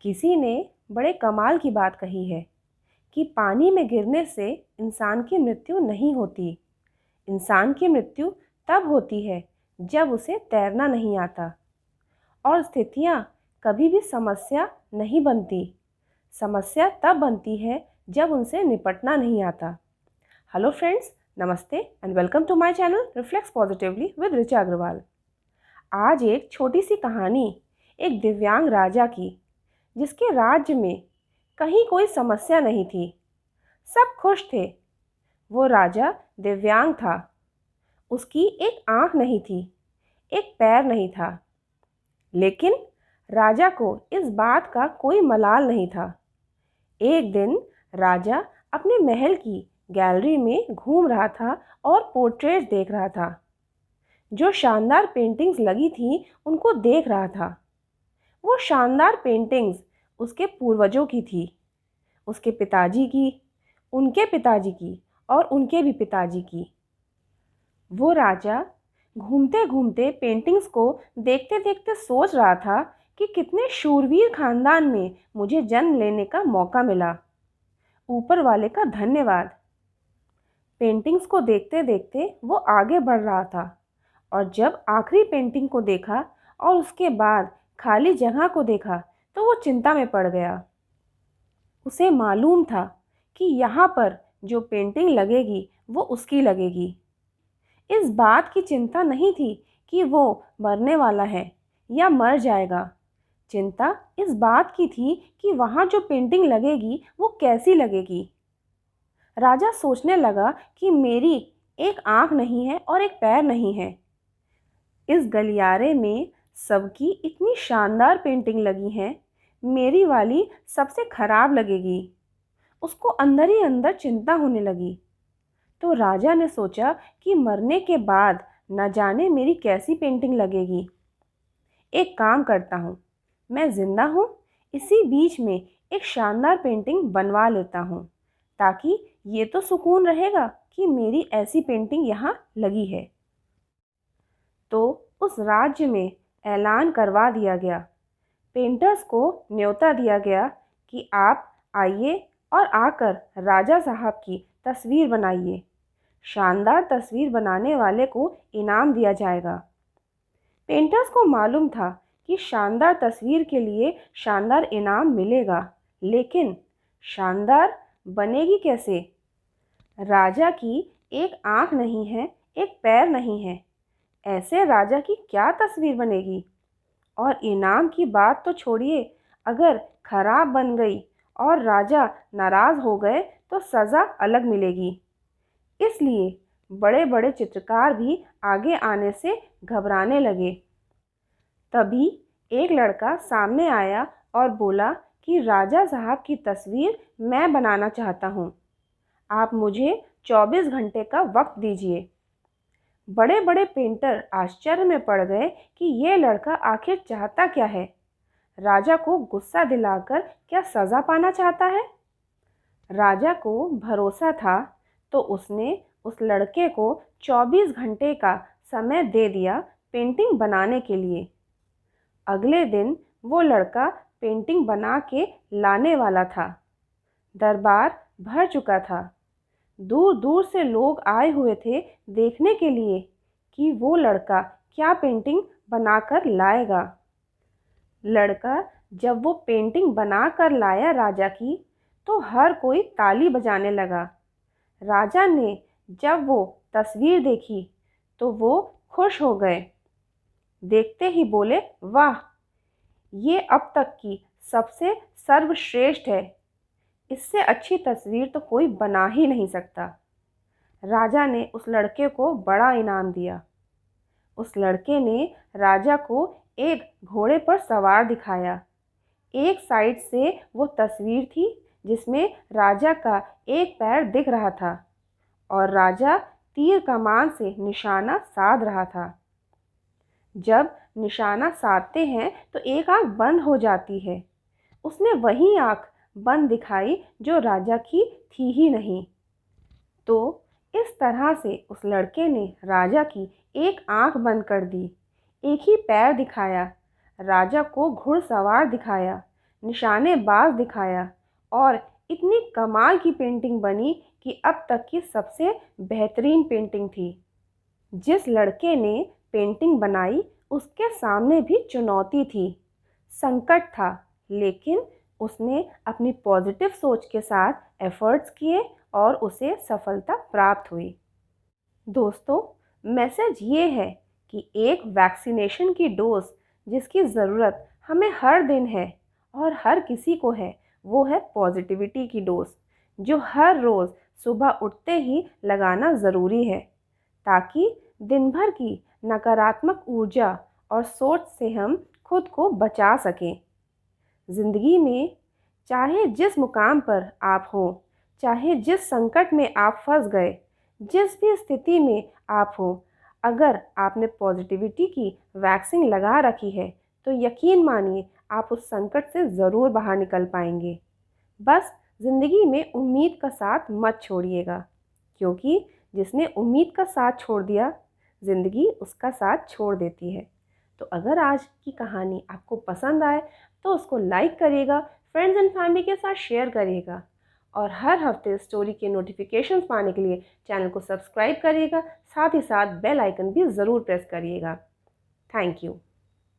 किसी ने बड़े कमाल की बात कही है कि पानी में गिरने से इंसान की मृत्यु नहीं होती। इंसान की मृत्यु तब होती है जब उसे तैरना नहीं आता। और स्थितियाँ कभी भी समस्या नहीं बनती। समस्या तब बनती है जब उनसे निपटना नहीं आता। हेलो फ्रेंड्स, नमस्ते and welcome to my channel reflex positively with Richa Agarwal. आज एक छोटी सी कहानी एक दिव्यांग राजा की, जिसके राज्य में कहीं कोई समस्या नहीं थी। सब खुश थे। वो राजा दिव्यांग था। उसकी एक आँख नहीं थी, एक पैर नहीं था। लेकिन राजा को इस बात का कोई मलाल नहीं था। एक दिन राजा अपने महल की गैलरी में घूम रहा था और पोर्ट्रेट देख रहा था। जो शानदार पेंटिंग्स लगी थी उनको देख रहा था। वो शानदार पेंटिंग्स उसके पूर्वजों की थी, उसके पिताजी की, उनके पिताजी की और उनके भी पिताजी की। वो राजा घूमते घूमते पेंटिंग्स को देखते देखते सोच रहा था कि कितने शूरवीर खानदान में मुझे जन्म लेने का मौका मिला। ऊपर वाले का धन्यवाद। पेंटिंग्स को देखते देखते वो आगे बढ़ रहा था और जब आखिरी पेंटिंग को देखा और उसके बाद खाली जगह को देखा तो वो चिंता में पड़ गया। उसे मालूम था कि यहाँ पर जो पेंटिंग लगेगी वो उसकी लगेगी। इस बात की चिंता नहीं थी कि वो मरने वाला है या मर जाएगा। चिंता इस बात की थी कि वहाँ जो पेंटिंग लगेगी वो कैसी लगेगी। राजा सोचने लगा कि मेरी एक आँख नहीं है और एक पैर नहीं है। इस गलियारे में सबकी इतनी शानदार पेंटिंग लगी है, मेरी वाली सबसे खराब लगेगी। उसको अंदर ही अंदर चिंता होने लगी। तो राजा ने सोचा कि मरने के बाद न जाने मेरी कैसी पेंटिंग लगेगी। एक काम करता हूँ, मैं जिंदा हूँ, इसी बीच में एक शानदार पेंटिंग बनवा लेता हूँ, ताकि ये तो सुकून रहेगा कि मेरी ऐसी पेंटिंग यहाँ लगी है। तो उस राज्य में ऐलान करवा दिया गया। पेंटर्स को न्योता दिया गया कि आप आइए और आकर राजा साहब की तस्वीर बनाइए। शानदार तस्वीर बनाने वाले को इनाम दिया जाएगा। पेंटर्स को मालूम था कि शानदार तस्वीर के लिए शानदार इनाम मिलेगा, लेकिन शानदार बनेगी कैसे? राजा की एक आँख नहीं है, एक पैर नहीं है। ऐसे राजा की क्या तस्वीर बनेगी? और इनाम की बात तो छोड़िए, अगर खराब बन गई और राजा नाराज़ हो गए तो सज़ा अलग मिलेगी। इसलिए बड़े बड़े चित्रकार भी आगे आने से घबराने लगे। तभी एक लड़का सामने आया और बोला कि राजा साहब की तस्वीर मैं बनाना चाहता हूँ। आप मुझे 24 घंटे का वक्त दीजिए। बड़े बड़े पेंटर आश्चर्य में पड़ गए कि ये लड़का आखिर चाहता क्या है। राजा को गुस्सा दिलाकर क्या सज़ा पाना चाहता है? राजा को भरोसा था तो उसने उस लड़के को 24 घंटे का समय दे दिया पेंटिंग बनाने के लिए। अगले दिन वो लड़का पेंटिंग बना के लाने वाला था। दरबार भर चुका था। दूर दूर से लोग आए हुए थे देखने के लिए कि वो लड़का क्या पेंटिंग बनाकर लाएगा। लड़का जब वो पेंटिंग बनाकर लाया राजा की, तो हर कोई ताली बजाने लगा। राजा ने जब वो तस्वीर देखी तो वो खुश हो गए। देखते ही बोले, वाह, ये अब तक की सबसे सर्वश्रेष्ठ है। इससे अच्छी तस्वीर तो कोई बना ही नहीं सकता। राजा ने उस लड़के को बड़ा इनाम दिया। उस लड़के ने राजा को एक घोड़े पर सवार दिखाया। एक साइड से वो तस्वीर थी जिसमें राजा का एक पैर दिख रहा था और राजा तीर कमान से निशाना साध रहा था। जब निशाना साधते हैं तो एक आँख बंद हो जाती है। उसने वही आँख बंद दिखाई जो राजा की थी ही नहीं। तो इस तरह से उस लड़के ने राजा की एक आँख बंद कर दी, एक ही पैर दिखाया, राजा को घुड़सवार दिखाया निशानेबाज दिखाया और इतनी कमाल की पेंटिंग बनी कि अब तक की सबसे बेहतरीन पेंटिंग थी। जिस लड़के ने पेंटिंग बनाई उसके सामने भी चुनौती थी, संकट था, लेकिन उसने अपनी पॉजिटिव सोच के साथ एफर्ट्स किए और उसे सफलता प्राप्त हुई। दोस्तों, मैसेज ये है कि एक वैक्सीनेशन की डोज जिसकी ज़रूरत हमें हर दिन है और हर किसी को है, वो है पॉजिटिविटी की डोज, जो हर रोज़ सुबह उठते ही लगाना ज़रूरी है, ताकि दिन भर की नकारात्मक ऊर्जा और सोच से हम खुद को बचा सकें। ज़िंदगी में चाहे जिस मुकाम पर आप हों, चाहे जिस संकट में आप फंस गए, जिस भी स्थिति में आप हो, अगर आपने पॉजिटिविटी की वैक्सीन लगा रखी है तो यकीन मानिए आप उस संकट से ज़रूर बाहर निकल पाएंगे। बस ज़िंदगी में उम्मीद का साथ मत छोड़िएगा, क्योंकि जिसने उम्मीद का साथ छोड़ दिया, ज़िंदगी उसका साथ छोड़ देती है। तो अगर आज की कहानी आपको पसंद आए तो उसको लाइक करिएगा, फ्रेंड्स एंड फैमिली के साथ शेयर करिएगा और हर हफ्ते स्टोरी के नोटिफिकेशंस पाने के लिए चैनल को सब्सक्राइब करिएगा, साथ ही साथ बेल आइकन भी ज़रूर प्रेस करिएगा। Thank you.